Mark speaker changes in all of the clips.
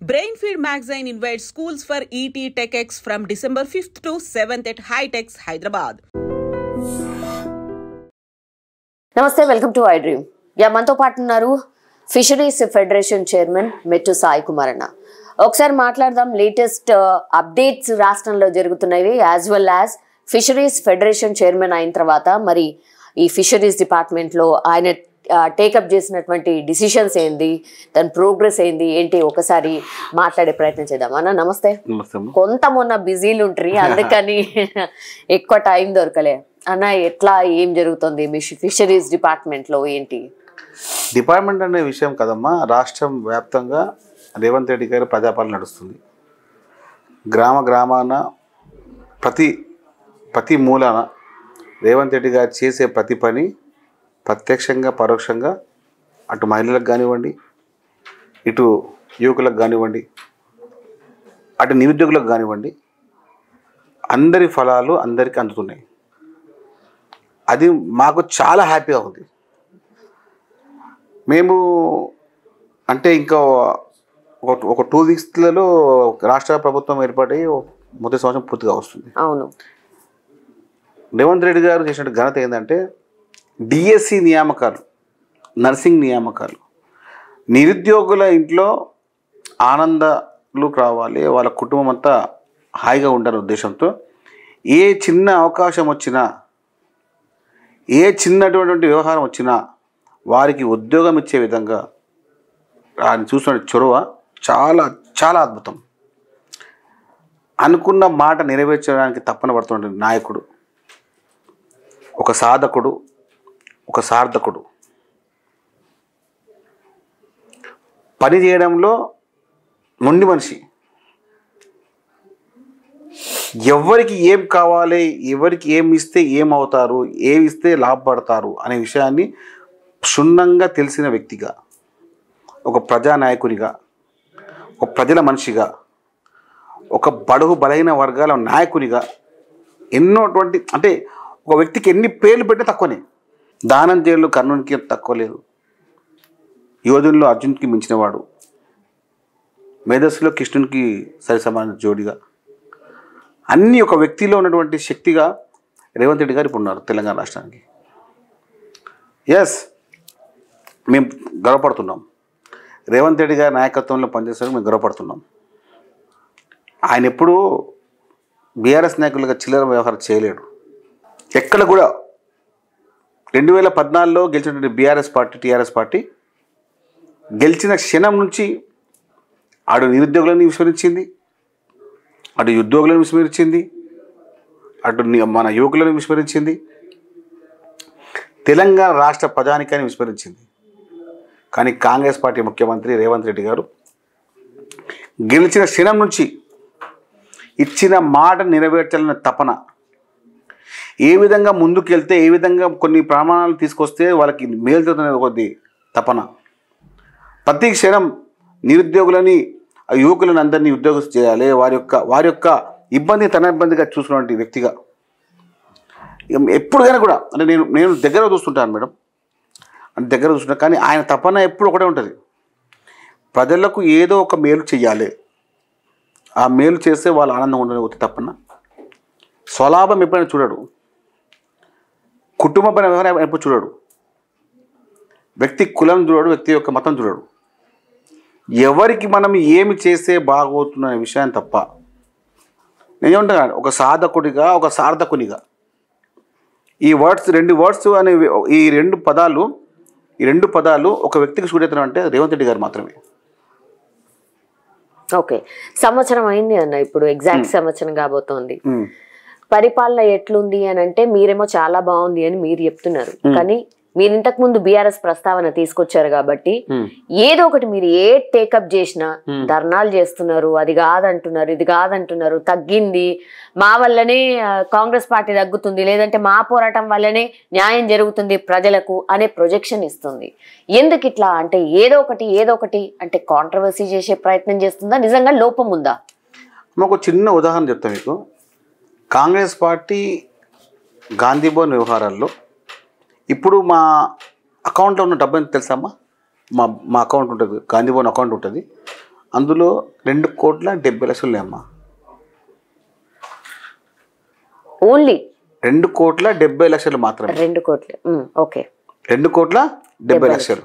Speaker 1: Brainfeed magazine invites schools for ET TechX from December 5th to 7th at Hightex, Hyderabad.
Speaker 2: నమస్తే, welcome to I dream. మనతో పాటు ఉన్నారు fisheries federation chairman మెట్టు సాయి కుమార్ అన్న. ఒకసారి మాట్లాడదాం లేటెస్ట్ అప్డేట్స్ రాష్ట్రంలో జరుగుతున్నవి, as well as fisheries federation chairman అయిన తర్వాత మరి ఈ ఫిషరీస్ డిపార్ట్మెంట్లో ఆయన టేకప్ చేసినటువంటి డిసిషన్స్ ఏంది, దాని ప్రోగ్రెస్ ఏంది ఏంటి, ఒకసారి మాట్లాడే ప్రయత్నం చేద్దాం. అన్న నమస్తే. కొంత మొన్న బిజీలు ఉంటారు, అందుకని ఎక్కువ టైం దొరకలే. అన్న ఎట్లా ఏం జరుగుతుంది మీ ఫిషరీస్ డిపార్ట్మెంట్లో ఏంటి?
Speaker 3: డిపార్ట్మెంట్ అనే విషయం కదమ్మా, రాష్ట్రం వ్యాప్తంగా రేవంత్ రెడ్డి గారి ప్రజాపాలన నడుస్తుంది. గ్రామాన ప్రతి మూలాన రేవంత్ రెడ్డి గారు చేసే ప్రతి పని ప్రత్యక్షంగా పరోక్షంగా అటు మహిళలకు కానివ్వండి, ఇటు యువకులకు కానివ్వండి, అటు నిరుద్యోగులకు కానివ్వండి, అందరి ఫలాలు అందరికీ అందుతున్నాయి. అది మాకు చాలా హ్యాపీగా ఉంది. మేము అంటే ఇంకా ఒక 2 వీక్స్లలో రాష్ట్ర ప్రభుత్వం ఏర్పడి మొదటి సంవత్సరం పూర్తిగా వస్తుంది.
Speaker 2: అవును,
Speaker 3: రేవంత్ రెడ్డి గారు చేసిన ఘనత ఏంటంటే డిఎస్సి నియామకాలు, నర్సింగ్ నియామకాలు, నిరుద్యోగుల ఇంట్లో ఆనందాలు రావాలి, వాళ్ళ కుటుంబం అంతా హాయిగా ఉండాలనే ఉద్దేశంతో ఏ చిన్న అవకాశం వచ్చినా, ఏ చిన్నటువంటి వ్యవహారం వచ్చినా వారికి ఉద్యోగం ఇచ్చే విధంగా ఆయన చూసిన చొరవ చాలా చాలా అద్భుతం. అనుకున్న మాట నెరవేర్చడానికి తప్పన పడుతున్న నాయకుడు, ఒక సాధకుడు, ఒక సార్థకుడు. పని చేయడంలో మొండి మనిషి. ఎవరికి ఏం కావాలి, ఎవరికి ఏం ఇస్తే ఏమవుతారు, ఏమి ఇస్తే లాభపడతారు అనే విషయాన్ని క్షుణ్ణంగా తెలిసిన వ్యక్తిగా, ఒక ప్రజానాయకునిగా, ఒక ప్రజల మనిషిగా, ఒక బడుగు బలైన వర్గాల నాయకునిగా ఎన్నోటువంటి అంటే ఒక వ్యక్తికి ఎన్ని పేర్లు పెట్టే తక్కువనే. దానంజయులు కర్ణునికి తక్కువ లేదు, యోధుల్లో అర్జున్కి మించినవాడు, మేధస్సులో కృష్ణునికి సరిసమాన జోడిగా, అన్నీ ఒక వ్యక్తిలో ఉన్నటువంటి శక్తిగా రేవంత్ రెడ్డి గారు ఇప్పుడు ఉన్నారు తెలంగాణ రాష్ట్రానికి. ఎస్, మేము గర్వపడుతున్నాం. రేవంత్ రెడ్డి గారి నాయకత్వంలో పనిచేసేందుకు మేము గర్వపడుతున్నాం. ఆయన ఎప్పుడూ బీఆర్ఎస్ నాయకులుగా చిల్లర వ్యవహారం చేయలేడు. ఎక్కడ కూడా 2014లో గెలిచినటువంటి టీఆర్ఎస్ పార్టీ గెలిచిన క్షణం నుంచి అటు నిరుద్యోగులను విస్మరించింది, అటు ఉద్యోగులను విస్మరించింది, అటు మన యువకులను విస్మరించింది, తెలంగాణ రాష్ట్ర ప్రజానికాన్ని విస్మరించింది. కానీ కాంగ్రెస్ పార్టీ ముఖ్యమంత్రి రేవంత్ రెడ్డి గారు గెలిచిన క్షణం నుంచి ఇచ్చిన మాట నెరవేర్చాలనే తపన, ఏ విధంగా ముందుకెళ్తే, ఏ విధంగా కొన్ని ప్రమాణాలు తీసుకొస్తే వాళ్ళకి మేలుతుందనే కొద్ది తపన, ప్రతి క్షణం నిరుద్యోగులని, యువకులను అందరినీ ఉద్యోగం చేయాలి, వారి యొక్క ఇబ్బంది తన ఇబ్బందిగా చూసుకున్నటువంటి వ్యక్తిగా ఎప్పుడుకైనా కూడా అంటే నేను దగ్గర చూస్తుంటాను మేడం, అంటే దగ్గర చూస్తుంటాను. కానీ ఆయన తపన ఎప్పుడు ఒకటే ఉంటుంది, ప్రజలకు ఏదో ఒక మేలు చేయాలి, ఆ మేలు చేస్తే వాళ్ళు ఆనందంగా ఉండని తపన. స్వలాభం ఎప్పుడైనా చూడడు, కుటుంబ పైన వ్యవహారం ఎప్పుడు చూడడు, వ్యక్తి కులం చూడడు, వ్యక్తి యొక్క మతం చూడడు, ఎవరికి మనం ఏమి చేస్తే బాగోతున్న విషయాన్ని తప్ప. నేనేమంటాను, ఒక సాధకుడిగా, ఒక సార్థకునిగా ఈ రెండు వర్డ్స్ అనే ఈ రెండు పదాలు ఒక వ్యక్తికి సూట్ అంటే రేవంత్ రెడ్డి గారు మాత్రమే.
Speaker 2: ఓకే, సంవత్సరం అయింది అన్న, ఇప్పుడు ఎగ్జాక్ట్ సంవత్సరం కాబోతోంది. పరిపాలన ఎట్లుంది అని అంటే మీరేమో చాలా బాగుంది అని మీరు చెప్తున్నారు, కానీ మీరు ఇంతకు ముందు బీఆర్ఎస్ ప్రస్తావన తీసుకొచ్చారు కాబట్టి ఏదో ఒకటి మీరు ఏ టేకప్ చేసినా ధర్నాలు చేస్తున్నారు, అది కాదంటున్నారు, ఇది కాదంటున్నారు, తగ్గింది మా వల్లనే కాంగ్రెస్ పార్టీ తగ్గుతుంది, లేదంటే మా పోరాటం వల్లనే న్యాయం జరుగుతుంది ప్రజలకు అనే ప్రొజెక్షన్ ఇస్తుంది. ఎందుకు ఇట్లా అంటే ఏదో ఒకటి అంటే కాంట్రవర్సీ చేసే ప్రయత్నం చేస్తుందా, నిజంగా లోపం ఉందా?
Speaker 3: మాకు చిన్న ఉదాహరణ చెప్తాను మీకు. కాంగ్రెస్ పార్టీ గాంధీ భవన్ వ్యవహారాల్లో ఇప్పుడు మా అకౌంట్లో ఉన్న డబ్బు ఎంత తెలుసమ్మా? మా అకౌంట్ ఉంటుంది, గాంధీ భవన్ అకౌంట్ ఉంటుంది. అందులో 2,70,00,000 అమ్మా.
Speaker 2: ఓన్లీ
Speaker 3: 2,70,00,000 మాత్రమే.
Speaker 2: 2 కోట్లు. ఓకే.
Speaker 3: 2,70,00,000.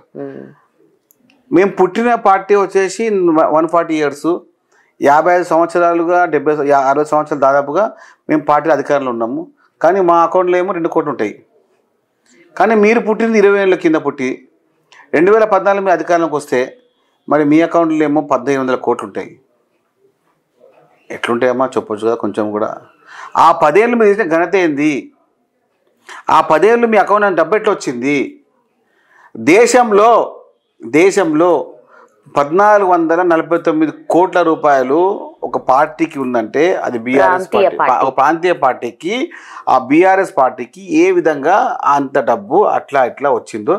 Speaker 3: మేము పుట్టిన పార్టీ వచ్చేసి 140 years, 55 సంవత్సరాలుగా 60 సంవత్సరాలు దాదాపుగా మేము పార్టీలో అధికారంలో ఉన్నాము. కానీ మా అకౌంట్లో ఏమో 2 కోట్లు ఉంటాయి. కానీ మీరు పుట్టింది 20 ఏళ్ళ కింద పుట్టి 2014 మీరు అధికారంలోకి వస్తే మరి మీ అకౌంట్లో ఏమో 1,500 కోట్లు ఉంటాయి. ఎట్లుంటాయమ్మా చెప్పొచ్చు కదా కొంచెం కూడా. ఆ 10 ఏళ్ళు మీరు చేసిన ఘనత ఏంది? ఆ 10 ఏళ్ళు మీ అకౌంట్ డబ్బు ఎట్లా వచ్చింది? దేశంలో 1,449 కోట్ల రూపాయలు ఒక పార్టీకి ఉందంటే అది బీఆర్ఎస్ పార్టీ. ఒక ప్రాంతీయ పార్టీకి, ఆ బీఆర్ఎస్ పార్టీకి ఏ విధంగా అంత డబ్బు అట్లా ఇట్లా వచ్చిందో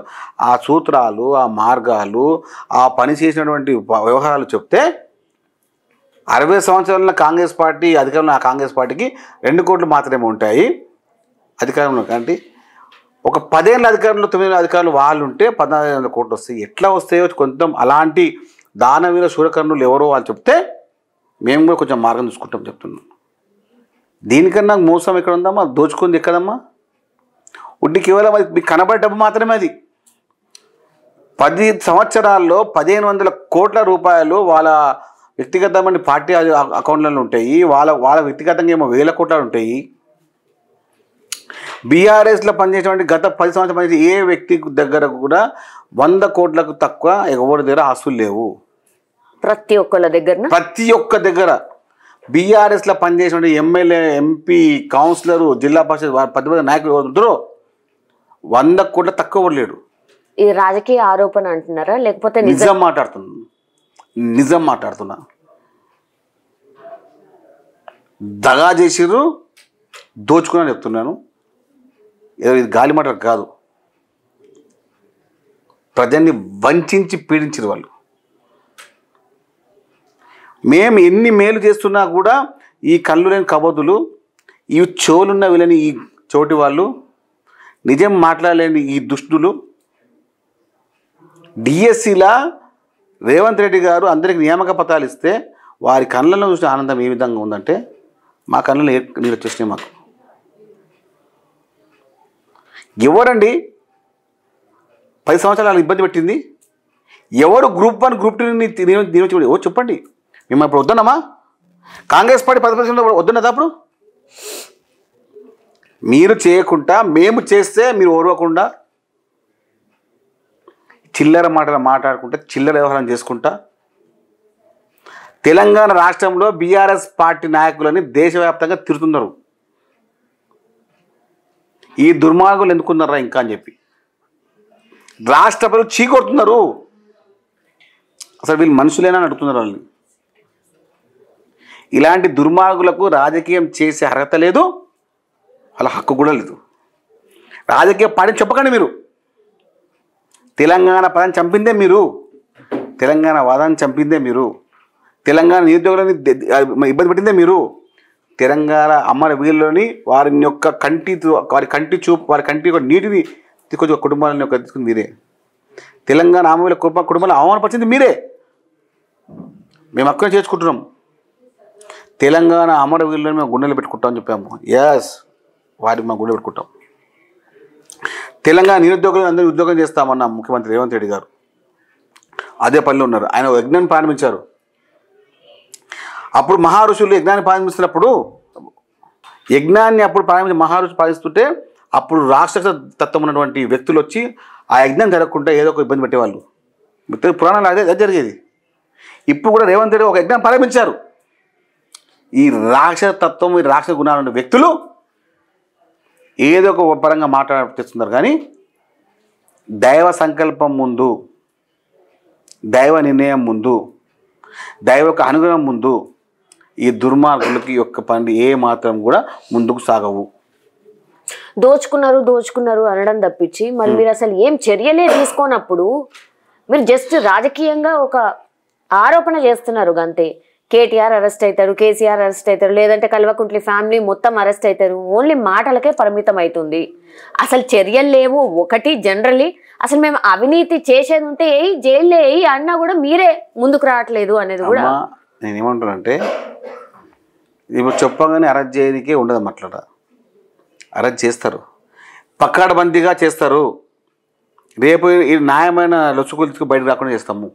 Speaker 3: ఆ సూత్రాలు, ఆ మార్గాలు, ఆ పని చేసినటువంటి వ్యవహారాలు చెప్తే 60 సంవత్సరాల కాంగ్రెస్ పార్టీ అధికారంలో, ఆ కాంగ్రెస్ పార్టీకి 2 కోట్లు మాత్రమే ఉంటాయి అధికారంలో. కాబట్టి ఒక 10 ఏళ్ళ అధికారంలో 9 ఏళ్ళ అధికారులు వాళ్ళు ఉంటే 14,000 కోట్లు వస్తాయి. ఎట్లా వస్తాయో కొంచెం అలాంటి దానవీర శూరకర్ణులు ఎవరో వాళ్ళు చెప్తే మేము కూడా కొంచెం మార్గం చూసుకుంటాం చెప్తున్నాం. దీనికన్నా మోసం ఎక్కడ ఉందమ్మా? దోచుకుంది ఎక్కడమ్మా? ఉడ్డి కేవలం అది మీకు కనబడే డబ్బు మాత్రమే. అది 10 సంవత్సరాల్లో 1,500 కోట్ల రూపాయలు వాళ్ళ వ్యక్తిగతమైన పార్టీ అకౌంట్లలో ఉంటాయి. వాళ్ళ వ్యక్తిగతంగా ఏమో 1,000 కోట్లు ఉంటాయి. బీఆర్ఎస్లో పనిచేసేటువంటి గత 10 సంవత్సరాలు పనిచేసే ఏ వ్యక్తి దగ్గర కూడా 100 కోట్లకు తక్కువ ఎవరి దగ్గర ఆస్తులు లేవు.
Speaker 2: ప్రతి ఒక్క దగ్గర బీఆర్ఎస్లో పనిచేసేటువంటి ఎమ్మెల్యే, ఎంపీ, కౌన్సిలర్, జిల్లా పరిషత్ 10 నాయకులు ఎవరు ఉంటారో 100 కోట్ల తక్కువ లేడు. ఇది రాజకీయ ఆరోపణ అంటున్నారా లేకపోతే
Speaker 3: నిజం మాట్లాడుతున్నా? దగా చేసిర్రు, దోచుకున్నా చెప్తున్నాను. ఇది గాలి మాట కాదు. ప్రజల్ని వంచి పీడించారు వాళ్ళు. మేము ఎన్ని మేలు చేస్తున్నా కూడా ఈ కళ్ళు లేని కబోదులు, ఈ చోలున్న వీళ్ళని ఈ చోటి వాళ్ళు, నిజం మాట్లాడలేని ఈ దుష్టులు, డిఎస్సిలా రేవంత్ రెడ్డి గారు అందరికి నియామక పత్రాలు ఇస్తే వారి కళ్ళలో చూసిన ఆనందం ఏ విధంగా ఉందంటే మా కళ్ళలో నీళ్ళు వచ్చేసినాయి. మాకు ఎవరండి 10 సంవత్సరాలు ఇబ్బంది పెట్టింది? ఎవరు గ్రూప్ 1 గ్రూప్ 2 ఓ చెప్పండి. మేము ఇప్పుడు వద్దన్నామా? కాంగ్రెస్ పార్టీ 10% వద్దన్నదా? అప్పుడు మీరు చేయకుండా మేము చేస్తే మీరు ఓర్వకుండా చిల్లర మాటలు మాట్లాడుకుంటా, చిల్లర వ్యవహారం చేసుకుంటా తెలంగాణ రాష్ట్రంలో బీఆర్ఎస్ పార్టీ నాయకులని దేశవ్యాప్తంగా తిరుగుతున్నారు. ఈ దుర్మార్గులు ఎందుకున్నారా ఇంకా అని చెప్పి రాష్ట్ర ప్రజలు చీకొడుతున్నారు. అసలు వీళ్ళు మనుషులేనా అని అడుగుతున్నారు వాళ్ళని. ఇలాంటి దుర్మార్గులకు రాజకీయం చేసే అర్హత లేదు, వాళ్ళ హక్కు కూడా లేదు. రాజకీయ పార్టీ చెప్పకండి. మీరు తెలంగాణ పదాన్ని చంపిందే మీరు, తెలంగాణ వాదాన్ని చంపిందే మీరు, తెలంగాణ నిరుద్యోగులని ఇబ్బంది పెట్టిందే మీరు, తెలంగాణ అమర వీరులని వారి యొక్క వారి కంటి నీటిని తీసుకొచ్చి కుటుంబాలని తీసుకుని మీరే, తెలంగాణ ఆమె కుటుంబాలను అవమానపరిచింది మీరే. మేము అక్కడ చేసుకుంటున్నాం. తెలంగాణ అమర వీరులని మేము గుండెలు పెట్టుకుంటామని చెప్పాము. ఎస్, వారికి మేము గుండెలు పెట్టుకుంటాం. తెలంగాణ నిరుద్యోగులు అందరూ ఉద్యోగం చేస్తామన్న ముఖ్యమంత్రి రేవంత్ రెడ్డి గారు అదే పనిలో ఉన్నారు. ఆయన యజ్ఞాన్ని ప్రారంభించారు. అప్పుడు మహారుషులు యజ్ఞాన్ని ప్రారంభిస్తున్నప్పుడు మహారుషులు పాలిస్తుంటే అప్పుడు రాక్షస తత్వం ఉన్నటువంటి వ్యక్తులు వచ్చి ఆ యజ్ఞం జరగకుండా ఏదో ఒక ఇబ్బంది పెట్టేవాళ్ళు. పురాణాలు అదే జరిగేది. ఇప్పుడు కూడా రేవంత్ రెడ్డి ఒక యజ్ఞం ప్రారంభించారు. ఈ రాక్షస తత్వం, ఈ రాక్షస గుణాలు ఉన్న వ్యక్తులు ఏదో ఒక పరంగా మాట్లాడుతున్నారు. కానీ దైవ సంకల్పం ముందు, దైవ నిర్ణయం ముందు, దైవ యొక్క అనుగ్రహం ముందు ఈ దుర్మార్గులకి యొక్క పని ఏ మాత్రం కూడా ముందుకు సాగవు.
Speaker 2: దోచుకున్నారు అనడం తప్పించి మరి మీరు అసలు ఏం చర్యలే తీసుకోనప్పుడు మీరు జస్ట్ రాజకీయంగా ఒక ఆరోపణ చేస్తున్నారు అంతే. కేటీఆర్ అరెస్ట్ అవుతారు, కేసీఆర్ అరెస్ట్ అవుతారు, లేదంటే కల్వకుంట్లి ఫ్యామిలీ మొత్తం అరెస్ట్ అవుతారు. ఓన్లీ మాటలకే పరిమితం అవుతుంది. అసలు చర్యలు లేవు. ఒకటి జనరల్లీ అసలు మేము అవినీతి చేసేది ఉంటే జైల్లో అన్నా కూడా మీరే ముందుకు రావట్లేదు అనేది కూడా.
Speaker 3: నేనేమంటానంటే ఇప్పుడు చెప్పగానే అరెస్ట్ చేయడానికే ఉండదు. మాట్లాడ అరెస్ట్ చేస్తారు, పక్కాడబందీగా చేస్తారు. రేపు ఈ న్యాయమైన లొసుగులకు బయటకు రాకుండా చేస్తాము,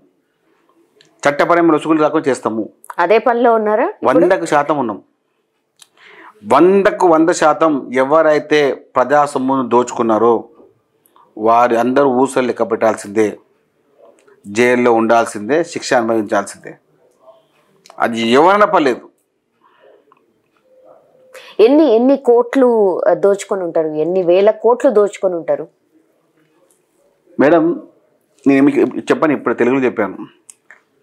Speaker 3: చట్టపరమైన లొసుగులు రాకుండా చేస్తాము.
Speaker 2: అదే పనిలో ఉన్నారా?
Speaker 3: 100% ఉన్నాం. 100% ఎవరైతే ప్రజా సొమ్మును దోచుకున్నారో వారి అందరూ ఊసలు లెక్క పెట్టాల్సిందే, జైల్లో ఉండాల్సిందే, శిక్ష అనుభవించాల్సిందే. అది ఎవరైనా పర్లేదు.
Speaker 2: ఎన్ని కోట్లు దోచుకొని ఉంటారు? ఎన్ని వేల కోట్లు దోచుకొని ఉంటారు?
Speaker 3: మేడం నేను మీకు చెప్పాను, ఇప్పుడు తెలుగులో చెప్పాను.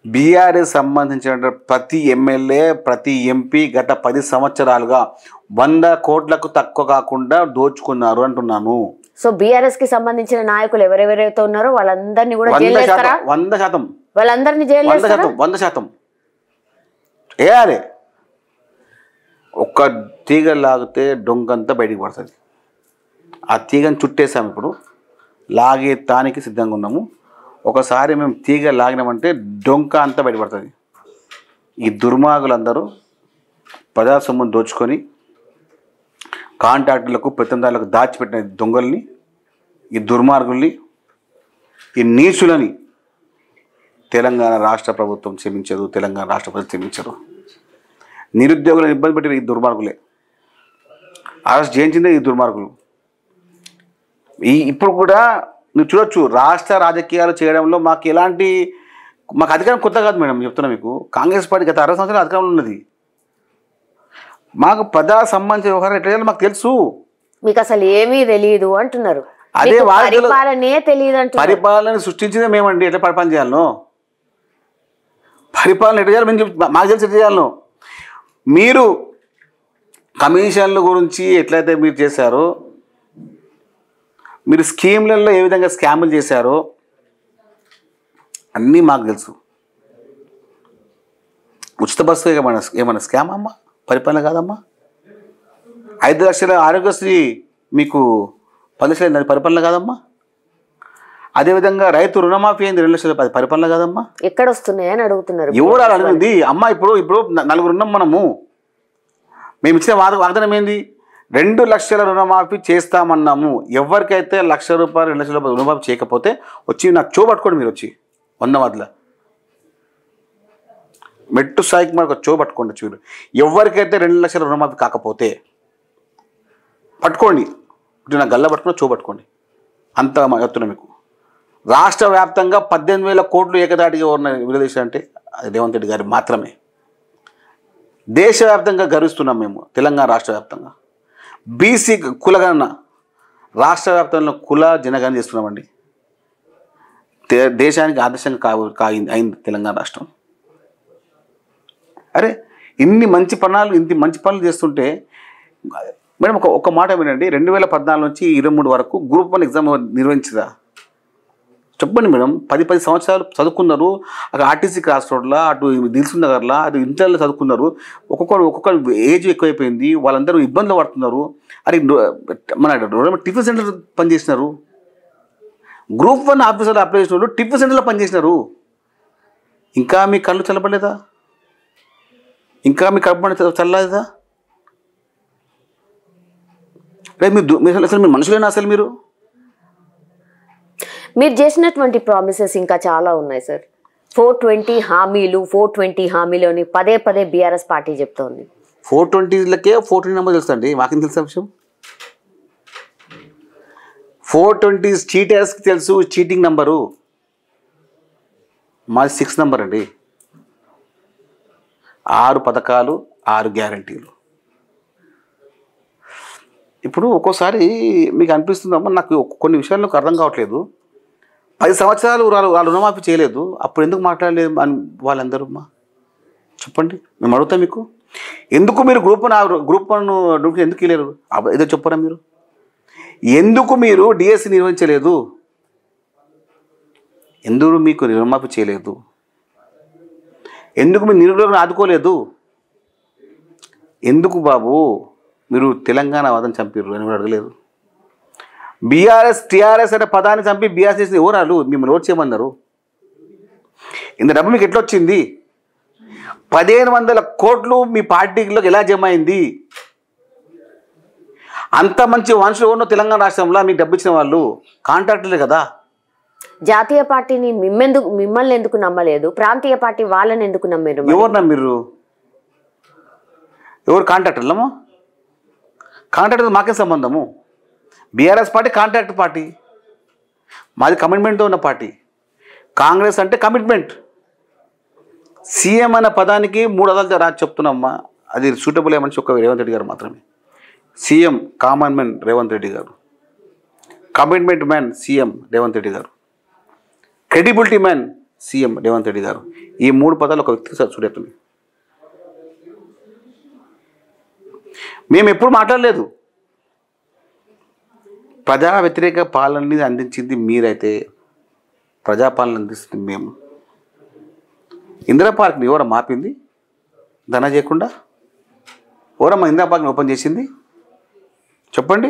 Speaker 3: బీఆర్ఎస్ సంబంధించిన ప్రతి ఎమ్మెల్యే, ప్రతి ఎంపీ గత 10 సంవత్సరాలుగా 100 కోట్లకు తక్కువ కాకుండా దోచుకున్నారు అంటున్నాను.
Speaker 2: సో బీఆర్ఎస్ కి సంబంధించిన నాయకులు ఎవరెవరైతే ఉన్నారో వాళ్ళందరినీ కూడా జైలు వేస్తారా?
Speaker 3: 100%.
Speaker 2: వాళ్ళందరినీ జైలు వేస్తారా?
Speaker 3: 100% వేయాలి. ఒక్క తీగ లాగితే డొంకంతా బయటికి పడుతుంది. ఆ తీగను చుట్టేసాము, ఇప్పుడు లాగే తానికి సిద్ధంగా ఉన్నాము. ఒకసారి మేము తీగ లాగినామంటే డొంక అంతా బయటపడుతుంది. ఈ దుర్మార్గులందరూ ప్రజా సొమ్మును దోచుకొని కాంట్రాక్టులకు, పెత్తందారులకు దాచిపెట్టిన దొంగల్ని, ఈ దుర్మార్గుల్ని, ఈ నీచులని తెలంగాణ రాష్ట్ర ప్రభుత్వం క్షమించదు, తెలంగాణ రాష్ట్ర ప్రజలు క్షమించరు. నిరుద్యోగులను ఇబ్బంది పెట్టిన ఈ దుర్మార్గులే, అరెస్ట్ చేయించిందే ఈ దుర్మార్గులు. ఇప్పుడు కూడా మీరు చూడొచ్చు, రాష్ట్ర రాజకీయాలు చేయడంలో మాకు అధికారం కొత్త కాదు మేడం. చెప్తున్నా మీకు, కాంగ్రెస్ పార్టీ గత 60 సంవత్సరాలు అధికారంలో ఉన్నది. మాకు ప్రజా సంబంధించిన వ్యవహారం ఎట్లా చేయాలో మాకు తెలుసు.
Speaker 2: మీకు అసలు ఏమీ తెలియదు అంటున్నారు.
Speaker 3: అదే
Speaker 2: పరిపాలనే తెలియదు అంటున్నారు.
Speaker 3: పరిపాలన సృష్టించిందే మేమండి. ఎట్లా పరిపాలన చేయాలనో, పరిపాలన ఎట్లా చేయాలి మాకు తెలిసి ఎట్లా చేయాలనో. మీరు కమిషన్ల గురించి ఎట్లయితే మీరు చేశారో, మీరు స్కీమ్లలో ఏ విధంగా స్కాములు చేశారో అన్నీ మాకు తెలుసు. ఉచిత బస్సు ఏమన్నా స్కామ్ అమ్మా? పరిపాలన కాదమ్మా. 5 లక్షల ఆరోగ్యశ్రీ మీకు 10 లక్షలు పరిపాలన కాదమ్మా. అదేవిధంగా రైతు రుణమాఫీ అయింది 2 లక్షల, పరిపాలన కాదమ్మా.
Speaker 2: ఎక్కడ వస్తున్నాయని అడుగుతున్నారు.
Speaker 3: ఎవరు అడిగింది అమ్మా? ఇప్పుడు 4 ఉన్నాం మనము. మేము ఇచ్చిన వాగ్దానం ఏంది? 2 లక్షల రుణమాఫీ చేస్తామన్నాము. ఎవరికైతే 1 లక్ష రూపాయలు 2 లక్షల రూపాయలు రుణమాఫీ చేయకపోతే వచ్చి నాకు చూపట్టుకోండి. మీరు వచ్చి 100 మధ్యలో మెట్టు స్థాయికి మనకు చూపట్టుకోండి. చూడు, ఎవరికైతే 2 లక్షల రుణమాఫీ కాకపోతే పట్టుకోండి, నా గల్ల పట్టుకుని చూపట్టుకోండి. అంత చెప్తున్నా మీకు. రాష్ట్ర వ్యాప్తంగా 18,000 కోట్లు ఏకదాటిగా ఉన్న విలుదేశం అంటే అది రేవంత్ రెడ్డి గారి మాత్రమే. దేశవ్యాప్తంగా గర్విస్తున్నాం మేము. తెలంగాణ రాష్ట్ర వ్యాప్తంగా బీసీ కులగణన రాష్ట్ర వ్యాప్తంలో కుల జనగణన చేస్తున్నామండి. దేశానికి ఆదర్శంగా అయింది తెలంగాణ రాష్ట్రం. అరే ఇన్ని మంచి పనులు చేస్తుంటే మేడం ఒక మాట వినండి. 2014 నుంచి 23 వరకు గ్రూప్ 1 ఎగ్జామ్ నిర్వహించదా? చెప్పండి మేడం. 10 సంవత్సరాలు చదువుకున్నారు. అక్కడ ఆర్టీసీ క్రాస్ రోడ్లో, అటు దిల్సుఖ్ నగర్లో, అటు ఇంటర్లో చదువుకున్నారు. ఒక్కొక్క ఏజ్ ఎక్కువైపోయింది. వాళ్ళందరూ ఇబ్బందులు పడుతున్నారు. అది మన టిఫిన్ సెంటర్ పనిచేసినారు. గ్రూప్ 1 ఆఫీసర్లు అప్లై చేసిన వాళ్ళు టిఫిన్ సెంటర్లో పనిచేసినారు. ఇంకా మీ కళ్ళు చల్లబడలేదా? ఇంకా మీ కడుపు చల్లలేదా? మీరు మనుషులేనా? అసలు
Speaker 2: మీరు చేసినటువంటి ప్రామిసెస్ ఇంకా చాలా ఉన్నాయి సార్. 420 హామీలు అని పదే బీఆర్ఎస్ పార్టీ చెప్తోంది.
Speaker 3: 420లకే 420 నెంబర్ తెలుసు అండి. మాకేం తెలుసా విషయం? 420 చీటర్స్కి తెలుసు చీటింగ్ నెంబరు. మాది 6 నెంబర్ అండి. 6 పథకాలు, 6 గ్యారంటీలు. ఇప్పుడు ఒక్కోసారి మీకు అనిపిస్తుందమ్మా, నాకు కొన్ని విషయాలు నాకు అర్థం కావట్లేదు. 10 సంవత్సరాలు వాళ్ళు రుణమాఫీ చేయలేదు, అప్పుడు ఎందుకు మాట్లాడలేదు అని వాళ్ళందరూ అమ్మా చెప్పండి. మేము అడుగుతాం మీకు, ఎందుకు మీరు గ్రూప్ 1 ఎందుకు ఇవ్వలేరు? ఏదో చెప్పరా మీరు? ఎందుకు మీరు డిఎస్సి నిర్వహించలేదు? ఎందుకు మీకు రుణమాఫీ చేయలేదు? ఎందుకు మీరు నిరుద్యోగులను ఆదుకోలేదు? ఎందుకు బాబు మీరు తెలంగాణ వాదం చంపారు అని కూడా అడగలేదు? బీఆర్ఎస్ టీఆర్ఎస్ అనే పదాన్ని చంపి బీఆర్ఎస్ చేసిన ఎవరాలు? మిమ్మల్ని ఓట్ చేయమన్నారు. ఇంత డబ్బు మీకు ఎట్లా వచ్చింది? 1500 కోట్లు మీ పార్టీలోకి ఎలా జమ అయింది? అంత మంచి మనుషులు ఉన్న తెలంగాణ రాష్ట్రంలో మీకు డబ్బు ఇచ్చిన వాళ్ళు కాంట్రాక్టర్లే కదా.
Speaker 2: జాతీయ పార్టీని మిమ్మల్ని ఎందుకు నమ్మలేదు? ప్రాంతీయ పార్టీ వాళ్ళని ఎందుకు నమ్మారు?
Speaker 3: ఎవరు నమ్మిర్రు? ఎవరు కాంట్రాక్టర్లమో? కాంట్రాక్టర్ మాకే సంబంధము. బీఆర్ఎస్ పార్టీ కాంట్రాక్ట్ పార్టీ, మాది కమిట్మెంట్తో ఉన్న పార్టీ. కాంగ్రెస్ అంటే కమిట్మెంట్. సీఎం అనే పదానికి 3 అదాలు రా చెప్తున్నామ్మా, అది సూటబుల్ ఏమని ఒక రేవంత్ రెడ్డి గారు మాత్రమే. CM common man Revanth Reddy గారు, commitment man CM Revanth Reddy గారు, credibility man CM Revanth Reddy గారు. ఈ 3 పదాలు ఒక వ్యక్తికి చూడెత్తుంది. మేము ఎప్పుడు మాట్లాడలేదు. ప్రజా వ్యతిరేక పాలనని అందించింది మీరైతే, ప్రజాపాలన అందిస్తుంది మేము. ఇందిరా పార్క్ని ఎవరమ్మా ఆపింది? ధన చేయకుండా ఎవరమ్మా ఇందిరా పార్క్ని ఓపెన్ చేసింది? చెప్పండి.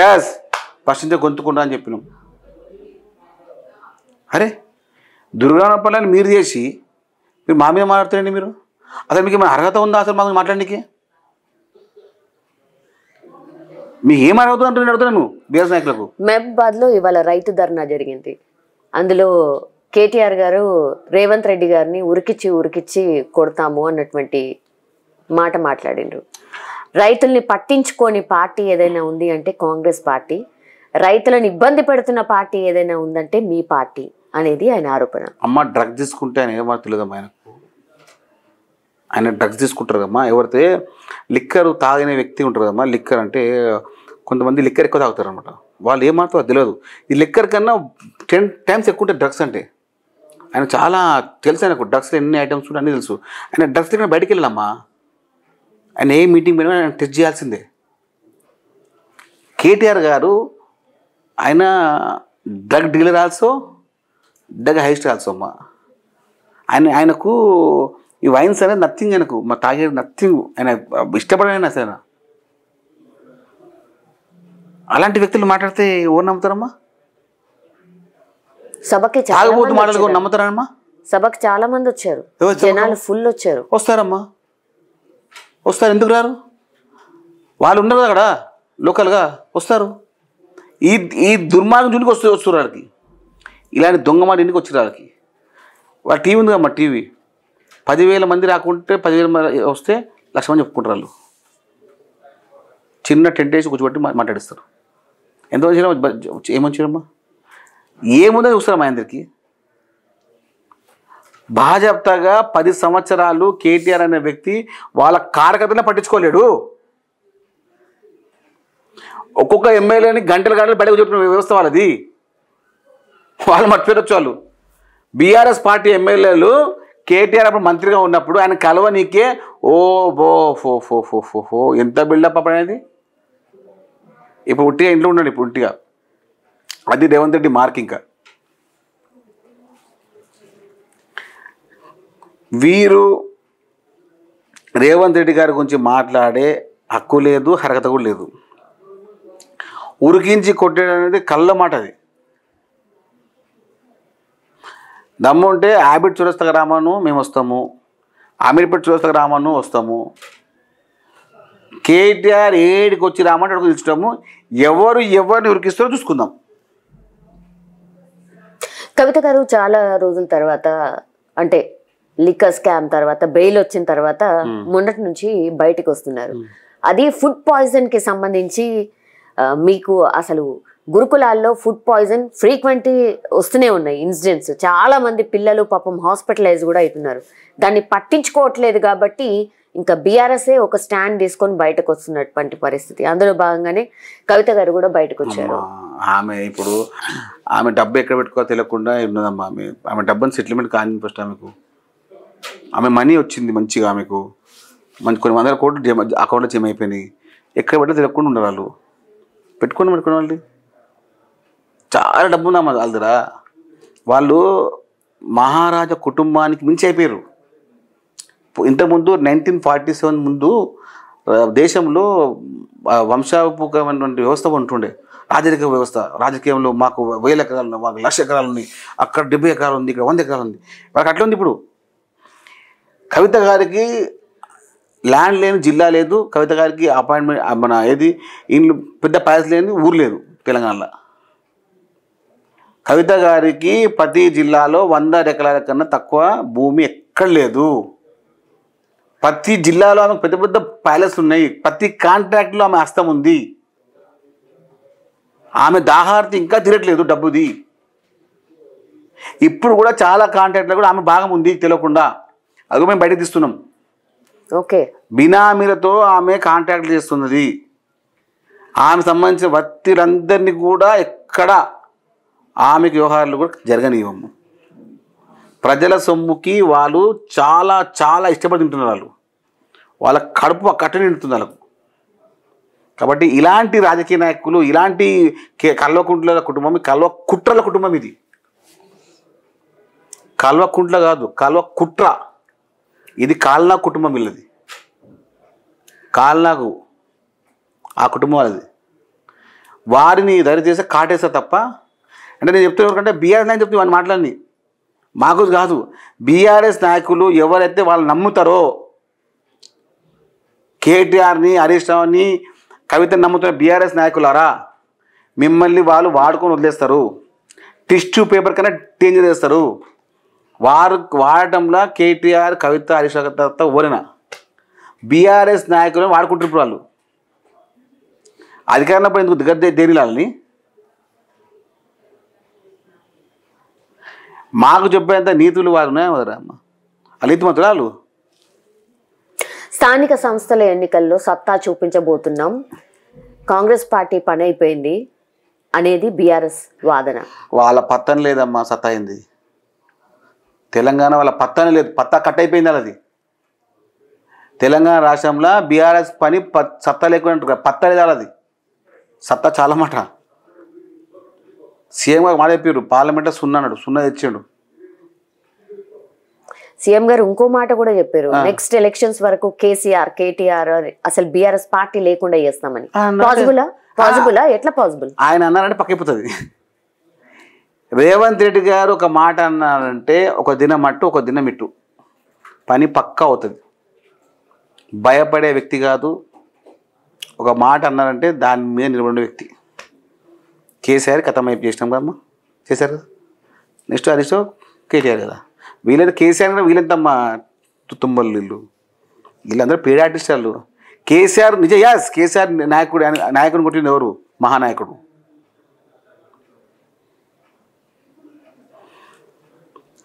Speaker 3: ఎస్, ఫస్ట్ నుంచి గొంతుకుండా అని చెప్పినాం. అరే దుర్గానపల్లని మీరు చేసి మీరు మా మీద మాట్లాడుతారండి. మీరు అసలు మీకు ఏమైనా అర్హత ఉందా అసలు మాకు మాట్లాడడానికి? మీకు ఏం అర్హత అంటున్నాను అడుగుతున్నాను బీఆర్ఎస్ నాయకులకు.
Speaker 2: మహబూబాబాద్లో ఇవాళ రైతు ధర్నా జరిగింది. అందులో కేటీఆర్ గారు రేవంత్ రెడ్డి గారిని ఉరికిచ్చి కొడతాము అన్నటువంటి మాట మాట్లాడిండ్రు. రైతుల్ని పట్టించుకోని పార్టీ ఏదైనా ఉంది అంటే కాంగ్రెస్ పార్టీ, రైతులను ఇబ్బంది పెడుతున్న పార్టీ ఏదైనా ఉందంటే మీ పార్టీ అనేది ఆయన ఆరోపణ.
Speaker 3: అమ్మ డ్రగ్స్ తీసుకుంటే ఆయన ఏమో తెలియదమ్మా. ఆయన డ్రగ్స్ తీసుకుంటారు కదమ్మా. ఎవరైతే లిక్కర్ తాగిన వ్యక్తి ఉంటారు కదమ్మా, లిక్కర్ అంటే కొంతమంది లిక్కర్ ఎక్కువ తాగుతారు అనమాట. వాళ్ళు ఏమాత్రం తెలియదు. ఈ లిక్కర్ కన్నా 10 times ఎక్కువ ఉంటాయి డ్రగ్స్ అంటే. ఆయన చాలా తెలుసు, ఆయనకు డ్రగ్స్లో ఎన్ని ఐటమ్స్ కూడా అన్నీ తెలుసు. ఆయన డ్రగ్స్ దగ్గర బయటికి వెళ్ళాలమ్మా. ఆయన ఏ మీటింగ్ పోయినా ఆయన టెస్ట్ చేయాల్సిందే. కేటీఆర్ గారు ఆయన drug dealer also, drug heist also అమ్మా. ఆయనకు ఈ వైన్స్ అనేది నథింగ్. ఆయనకు మా తాగేది నథింగ్. ఆయన ఇష్టపడైనా అసలు. అలాంటి వ్యక్తులు మాట్లాడితే ఎవరు నమ్ముతారమ్మా?
Speaker 2: సభకి
Speaker 3: తాగబోతు మాటలు నమ్ముతారమ్మా?
Speaker 2: సభకి చాలా మంది వచ్చారు, జనాలు ఫుల్ వచ్చారు.
Speaker 3: వస్తారమ్మా, వస్తారు. ఎందుకు రారు? వాళ్ళు ఉండరు అక్కడ లోకల్గా, వస్తారు. ఈ దుర్మార్గం జూనికి వస్తారు వాళ్ళకి. ఇలాంటి దొంగ మాట ఇంటికి వచ్చారు వాళ్ళకి. వాళ్ళ టీవీ ఉంది కమ్మా, టీవీ 10,000 మంది రాకుంటే 10,000 మంది వస్తే 1,00,000 మంది చెప్పుకుంటారు వాళ్ళు. చిన్న టెంట్ వేసి కూర్చోబెట్టి మాట్లాడిస్తారు. ఎంతమంది ఏమొచ్చారమ్మా? ఏముందో చూస్తారమ్మా అందరికీ. భాజపాగా 10 సంవత్సరాలు కేటీఆర్ అనే వ్యక్తి వాళ్ళ కార్యకర్తనే పట్టించుకోలేడు. ఒక్కొక్క ఎమ్మెల్యేని గంటలు బయటకు చెప్పిన వ్యవస్థ వాళ్ళది. వాళ్ళు మర్చిపోయొచ్చు. వాళ్ళు బీఆర్ఎస్ పార్టీ ఎమ్మెల్యేలు కేటీఆర్ అప్పుడు మంత్రిగా ఉన్నప్పుడు ఆయన కలవనీకే ఓ బో ఫో ఫో ఫో ఫో ఫో ఎంత బిల్డప్ అప్పుడు అనేది. ఇప్పుడు ఉట్టిగా ఇంట్లో ఉన్నాడు. ఇప్పుడు ఉట్టిగా అది రేవంత్ రెడ్డి మార్క్. ఇంకా వీరు రేవంత్ రెడ్డి గారి గురించి మాట్లాడే హక్కు లేదు, అర్హత కూడా లేదు. ఉరికించి కొట్టేయడం అనేది కళ్ళ మాట. అది దమ్ము ఉంటే ఆబిడ్ చౌరస్తాకి రామను మేము వస్తాము, అమీర్పేట చౌరస్తాకి రామను వస్తాము. కేటీఆర్ ఏడికి వచ్చి రామంటే అడుగు తెలుసుకుంటాము. ఎవరిని ఉరికిస్తారో చూసుకుందాం.
Speaker 2: కవిత గారు చాలా రోజుల తర్వాత, అంటే లిక్కర్ స్కామ్ తర్వాత బెయిల్ వచ్చిన తర్వాత మొన్నటి నుంచి బయటకు వస్తున్నారు. అది ఫుడ్ పాయిజన్ కి సంబంధించి మీకు అసలు గురుకులాల్లో ఫుడ్ పాయిజన్ ఫ్రీక్వెంట్ వస్తూనే ఉన్నాయి ఇన్సిడెంట్స్. చాలా మంది పిల్లలు పాపం హాస్పిటలైజ్ కూడా అవుతున్నారు. దాన్ని పట్టించుకోవట్లేదు కాబట్టి ఇంకా బీఆర్ఎస్ఏ ఒక స్టాండ్ తీసుకొని బయటకు వస్తున్నటువంటి పరిస్థితి. అందులో భాగంగానే కవిత గారు కూడా బయటకు వచ్చారు.
Speaker 3: ఆమె డబ్బు ఎక్కడ పెట్టుకో తెలియకుండా ఉన్నదమ్మా. ఆమె డబ్బుని సెటిల్మెంట్ కానీ ఫస్ట్ ఆమె మనీ వచ్చింది మంచిగా. ఆమెకు కొన్ని 100 కోట్లు అకౌంట్లో జమ అయిపోయినాయి. ఎక్కడ పెట్టో తెలియకుండా ఉండరు వాళ్ళు. పెట్టుకునే వాళ్ళు చాలా డబ్బు ఉందమ్మా వాళ్ళ దగ్గర. వాళ్ళు మహారాజా కుటుంబానికి మించి అయిపోయారు. ఇంతకుముందు 1947 ముందు దేశంలో వంశాపూర్వకమైనటువంటి వ్యవస్థ ఉంటుండే, రాజకీయ వ్యవస్థ. రాజకీయంలో మాకు 1000 ఎకరాలు ఉన్నాయి, మాకు 1,00,000 ఎకరాలు ఉన్నాయి, అక్కడ 70 ఎకరాలు ఉంది, ఇక్కడ 100 ఎకరాలు ఉంది. వాళ్ళకి అట్లా ఉంది. ఇప్పుడు కవిత గారికి ల్యాండ్ లేని జిల్లా లేదు, కవిత గారికి అపాయింట్మెంట్ మన ఏది ఇండ్లు పెద్ద ప్యాలెస్ లేని ఊరు లేదు తెలంగాణలో. కవిత గారికి ప్రతి జిల్లాలో 100 ఎకరాల కన్నా తక్కువ భూమి ఎక్కడ లేదు. ప్రతి జిల్లాలో ఆమెకు పెద్ద పెద్ద ప్యాలెస్ ఉన్నాయి, ప్రతి కాంట్రాక్ట్లో ఆమె హస్తం ఉంది. ఆమె దాహార్తి ఇంకా తిరగట్లేదు డబ్బుది. ఇప్పుడు కూడా చాలా కాంట్రాక్ట్లో కూడా ఆమె భాగం ఉంది తెలియకుండా, అది మేము బయటకు తీస్తున్నాం.
Speaker 2: ఓకే,
Speaker 3: బినామీలతో ఆమె కాంట్రాక్ట్లు చేస్తున్నది. ఆమె సంబంధించిన వ్యక్తులందరినీ కూడా ఎక్కడ ఆమెకి వ్యవహారాలు కూడా జరగనివ్వము. ప్రజల సొమ్ముకి వాళ్ళు చాలా చాలా ఇష్టపడి తింటున్నారు. వాళ్ళ కడుపు కట్టని నిండుతుంది వాళ్ళకు. కాబట్టి ఇలాంటి రాజకీయ నాయకులు, ఇలాంటి కల్వకుంట్ల కుటుంబం, కుట్రల కుటుంబం ఇది. కల్వకుంట్ల కాదు, కుట్ర. ఇది కాల్నా కుటుంబం వీళ్ళది. కాల్నాకు ఆ కుటుంబం వాళ్ళది. వారిని దరిచేస్తే కాటేస్తా తప్ప. అంటే నేను చెప్తున్నా ఎవరికంటే బీఆర్ఎస్ నాయకులు చెప్తే వాడిని మాట్లాడి మాకు కాదు. బీఆర్ఎస్ నాయకులు ఎవరైతే వాళ్ళు నమ్ముతారో, కేటీఆర్ని, హరీష్ రావుని, కవితని నమ్ముతున్న బీఆర్ఎస్ నాయకులారా, మిమ్మల్ని వాళ్ళు వాడుకొని వదిలేస్తారు. టిష్యూ పేపర్ కన్నా డేంజర్ చేస్తారు. వారు వాడటంలో కేటీఆర్, కవిత, హరీష్ రావు తర్వాత ఓరిన బీఆర్ఎస్ నాయకులను వాడుకుంటున్నారు. వాళ్ళు అధికారంలో ఎందుకు దిగద్దే దేని వాళ్ళని మాకు చెప్పేంత నీతులు వారు ఉన్నాయా అమ్మ? ఆ నీతి మాత్రం వాళ్ళు.
Speaker 2: స్థానిక సంస్థల ఎన్నికల్లో సత్తా చూపించబోతున్నాం, కాంగ్రెస్ పార్టీ పని అయిపోయింది అనేది బీఆర్ఎస్ వాదన.
Speaker 3: వాళ్ళ పత్తన లేదమ్మా, సత్తా అయింది. తెలంగాణ వాళ్ళ పత్తన లేదు, పత్తా కట్ అయిపోయింది వాళ్ళది. తెలంగాణ రాష్ట్రంలో బీఆర్ఎస్ పని సత్తా లేకుండా పత్తా లేదు వాళ్ళది. సత్తా చాలా మాట. సీఎం గారు మాట చెప్పారు, పార్లమెంట్లో 0 అన్నాడు, 0 తెచ్చాడు.
Speaker 2: సీఎం గారు ఇంకో మాట కూడా చెప్పారు, నెక్స్ట్ ఎలక్షన్స్ వరకు కేసీఆర్, కేటీఆర్ అసలు బీఆర్ఎస్ పార్టీ లేకుండా చేస్తామని. పాసిబులా? ఎట్లా పాసిబుల్?
Speaker 3: ఆయన అన్నారంటే పక్కైపోతుంది. రేవంత్ రెడ్డి గారు ఒక మాట అన్నారంటే ఒక దినం మట్టు, ఒక దినం ఇట్టు, పని పక్కా అవుతుంది. భయపడే వ్యక్తి కాదు. ఒక మాట అన్నారంటే దాని మీద నిలబడే వ్యక్తి. కేసీఆర్ కథం అయిపు చేసినాం కదమ్మా, చేశారు కదా. నెక్స్ట్ హరీష్ కేటీఆర్ కదా. వీళ్ళైతే కేసీఆర్ కదా, వీళ్ళంతమ్మా తుమ్మలు వీళ్ళు, వీళ్ళందరూ పేడ ఆర్టిస్ట్ వాళ్ళు. కేసీఆర్ కేసీఆర్ నాయకుడు కొట్టింది ఎవరు? మహానాయకుడు.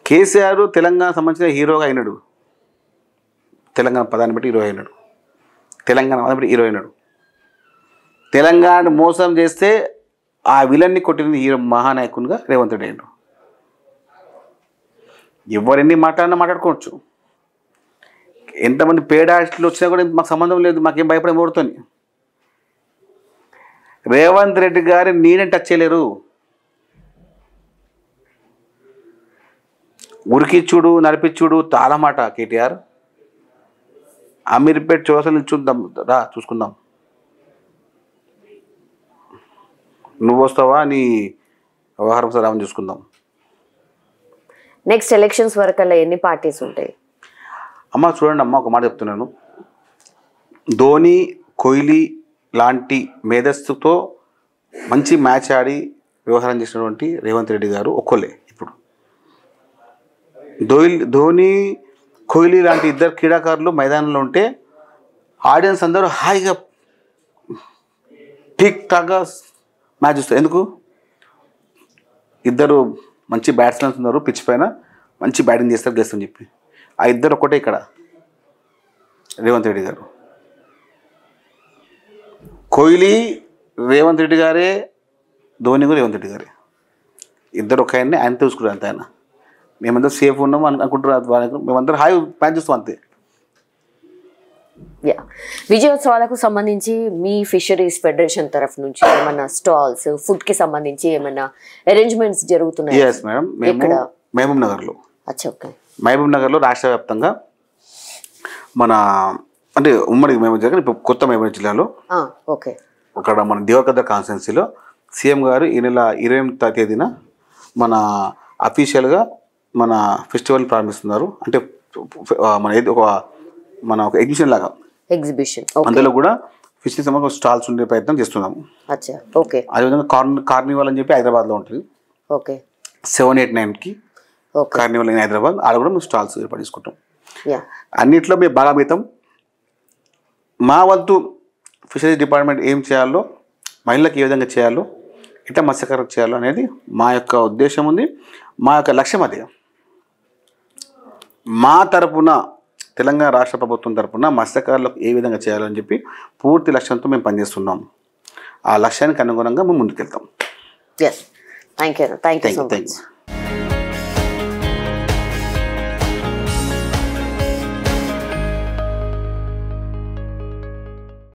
Speaker 3: కేసీఆర్ తెలంగాణ సంబంధించిన హీరోగా అయినాడు. తెలంగాణ పదాన్ని బట్టి హీరో అయినాడు. తెలంగాణ పదాన్ని బట్టి హీరో అయినాడు. తెలంగాణ మోసం చేస్తే ఆ విలన్ని కొట్టిన హీరో మహానాయకునిగా రేవంత్ రెడ్డి అయినాడు. ఎవరెన్ని మాట్లాడుకోవచ్చు. ఎంతమంది పేడ ఆర్టిస్టులు వచ్చినా కూడా మాకు సంబంధం లేదు, మాకేం భయపడే ఓడుతోని. రేవంత్ రెడ్డి గారి నేనే టచ్ చేయలేరు. ఉరికిచ్చుడు, నడిపిచ్చుడు చాలా మాట. కేటీఆర్ అమీర్పేట్ చోసలు చూద్దాం రా, చూసుకుందాం. నువ్వు వస్తావా, నీ వ్యవహారం సార్ రామని చూసుకుందాం.
Speaker 2: నెక్స్ట్ ఎలక్షన్స్ వరకల్లా ఎన్ని పార్టీస్ ఉంటాయి
Speaker 3: అమ్మ? చూడండి అమ్మ, ఒక మాట చెప్తున్నాను. ధోని, కోహ్లీ లాంటి మేధస్సుతో మంచి మ్యాచ్ ఆడి వ్యవహారం చేసినటువంటి రేవంత్ రెడ్డి గారు ఒక్కలే. ఇప్పుడు ధోని, కోహ్లీ లాంటి ఇద్దరు క్రీడాకారులు మైదానంలో ఉంటే ఆడియన్స్ అందరూ హాయిగా ఠీక్ ఠాక్గా మ్యాచ్ చూస్తారు. ఎందుకు? ఇద్దరు మంచి బ్యాట్స్మెన్స్ ఉన్నారు, పిచ్ పైన మంచి బ్యాటింగ్ చేస్తారు, గెలుస్తారని చెప్పి. ఆ ఇద్దరు ఒక్కటే ఇక్కడ రేవంత్ రెడ్డి గారు. కోహ్లీ రేవంత్ రెడ్డి గారే, ధోని కూడా రేవంత్ రెడ్డి గారే. ఇద్దరు ఒక ఆయన్ని ఆయన చూసుకున్నారు అంతే. ఆయన మేమందరం సేఫ్ ఉన్నాం అనుకుంటున్నారు. మేమందరం హాయి మ్యాచ్ చూస్తాం అంతే.
Speaker 2: విజయోత్సవాలకు సంబంధించి మీ ఫిషరీస్ ఫెడరేషన్ తరఫు నుంచి ఏమన్నా స్టాల్స్, ఫుడ్ కి సంబంధించి ఏమన్నా అరేంజ్మెంట్స్ జరుగుతున్నాయి?
Speaker 3: ఎస్ మేడం, మేము మహబూబ్ నగర్లో,
Speaker 2: మహబూబ్ నగర్లో
Speaker 3: రాష్ట్ర వ్యాప్తంగా మన అంటే ఉమ్మడి మహబూబ్ జిల్లా ఇప్పుడు కొత్త మహబూబ్ జిల్లాలో
Speaker 2: ఓకే
Speaker 3: అక్కడ మన దేవకద్ర కాన్స్టిట్యున్సీలో సీఎం గారు ఈ నెల 28వ తేదీన మన అఫీషియల్గా మన ఫెస్టివల్ ప్రారంభిస్తున్నారు. అంటే మన ఒక ఎగ్జిబిషన్ లాగా అందులో కూడా ఫిష్ సంబంధించిన స్టాల్స్ ఉండే ప్రయత్నం చేస్తున్నాము. అదేవిధంగా కార్నివాల్ అని చెప్పి హైదరాబాద్లో ఉంటుంది. 7-8-9కి కార్నివాల్ ఇన్ హైదరాబాద్, ఆడ కూడా మేము స్టాల్స్ ఏర్పాటు చేసుకుంటాం. అన్నిట్లో మేము భాగమితం. మా వంతు ఫిషరీస్ డిపార్ట్మెంట్ ఏం చేయాలో, మహిళలకు ఏ విధంగా చేయాలో, ఇట్లా మత్స్యకారం చేయాలో అనేది మా యొక్క ఉద్దేశం ఉంది, మా యొక్క లక్ష్యం అదే. మా తరపున తెలంగాణ రాష్ట్ర ప్రభుత్వం తరపున మత్స్యకారులకు ఏ విధంగా చేయాలని చెప్పి పూర్తి లక్ష్యంతో మేము పనిచేస్తున్నాం. ఆ లక్ష్యానికి అనుగుణంగా మేము ముందుకెళ్తాం.
Speaker 2: Thank you so much.